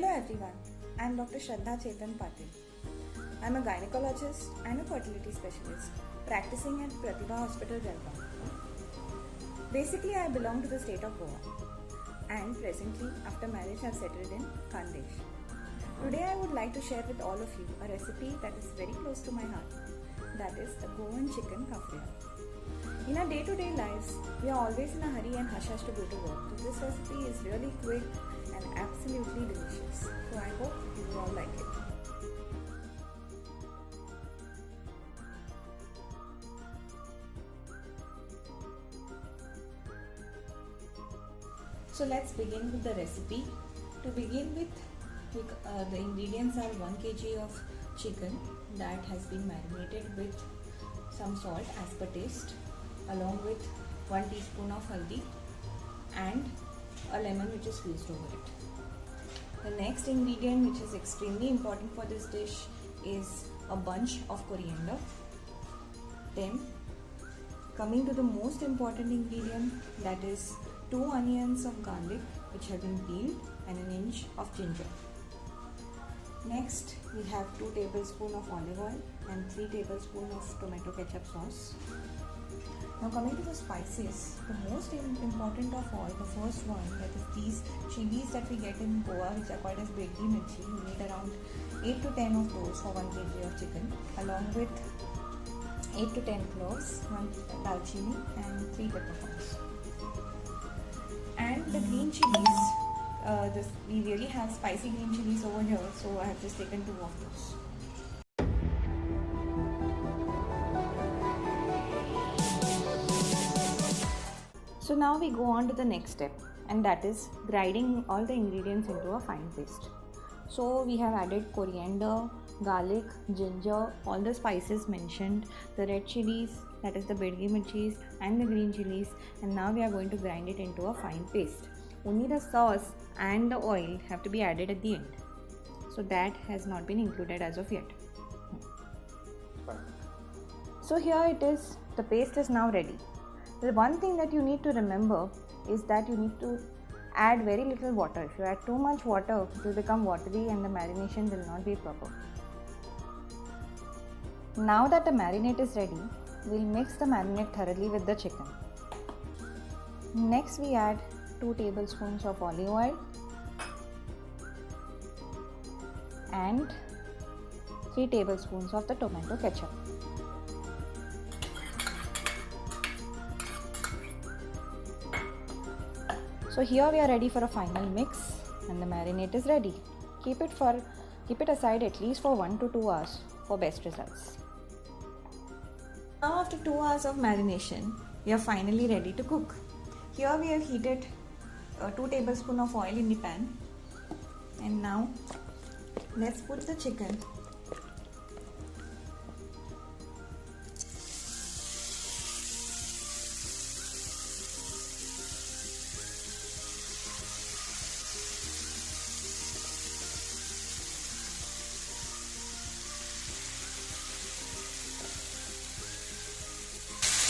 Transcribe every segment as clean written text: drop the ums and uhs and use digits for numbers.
Hello everyone, I am Dr. Shraddha Chetan Patil. I am a gynecologist and a fertility specialist practicing at Pratibha Hospital, Jalgaon. Basically, I belong to the state of Goa and presently after marriage I have settled in Khandesh. Today I would like to share with all of you a recipe that is very close to my heart, that is the Goan chicken kafriya. In our day-to-day lives, we are always in a hurry and hush-hush to go to work. So this recipe is really quick and absolutely delicious. So I hope you will all like it. So let's begin with the recipe. To begin with, the ingredients are 1 kg of chicken that has been marinated with some salt as per taste, along with 1 teaspoon of haldi and a lemon which is squeezed over it. The next ingredient, which is extremely important for this dish, is a bunch of coriander. Then coming to the most important ingredient, that is 2 onions of garlic which have been peeled and an inch of ginger. Next we have 2 tablespoons of olive oil and 3 tablespoons of tomato ketchup sauce. Now coming to the spices, the most important of all, the first one, that is these chilies that we get in Goa, which are called as bedgi mirchi. You need around 8 to 10 of those for 1 kg of chicken, along with 8 to 10 cloves, 1 dalchini and 3 peppercorns. And the green chilies, we really have spicy green chilies over here, so I have just taken 2 of those. So now we go on to the next step, and that is grinding all the ingredients into a fine paste. So we have added coriander, garlic, ginger, all the spices mentioned, the red chilies, that is the bedgi mirchis, and the green chilies, and now we are going to grind it into a fine paste. Only the sauce and the oil have to be added at the end. So that has not been included as of yet. So here it is, the paste is now ready. The one thing that you need to remember is that you need to add very little water. If you add too much water, it will become watery and the marination will not be proper. Now that the marinade is ready, we will mix the marinade thoroughly with the chicken. Next we add 2 tablespoons of olive oil and 3 tablespoons of the tomato ketchup. So here we are ready for a final mix and the marinade is ready. Keep it aside at least for 1 to 2 hours for best results. Now after 2 hours of marination, we are finally ready to cook. Here we have heated 2 tablespoons of oil in the pan, and now let's put the chicken .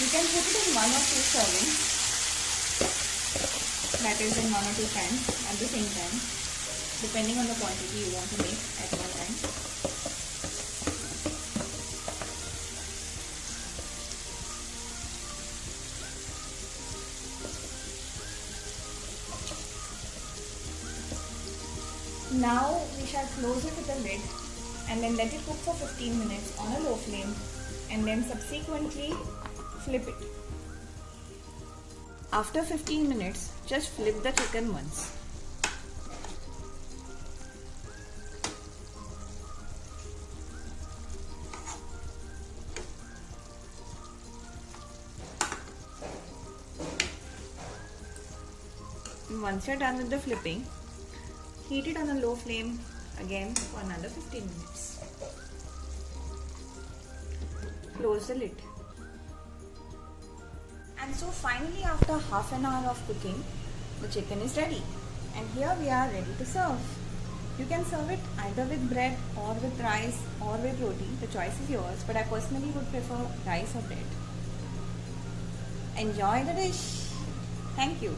You can put it in 1 or 2 servings, that is in 1 or 2 pans at the same time, depending on the quantity you want to make at one time. Now we shall close it with a lid and then let it cook for 15 minutes on a low flame, and then subsequently flip it. After 15 minutes, just flip the chicken once. Once you're done with the flipping, heat it on a low flame again for another 15 minutes. Close the lid. And so finally, after half an hour of cooking, the chicken is ready, and here we are ready to serve. You can serve it either with bread or with rice or with roti. The choice is yours, but I personally would prefer rice or bread. Enjoy the dish. Thank you.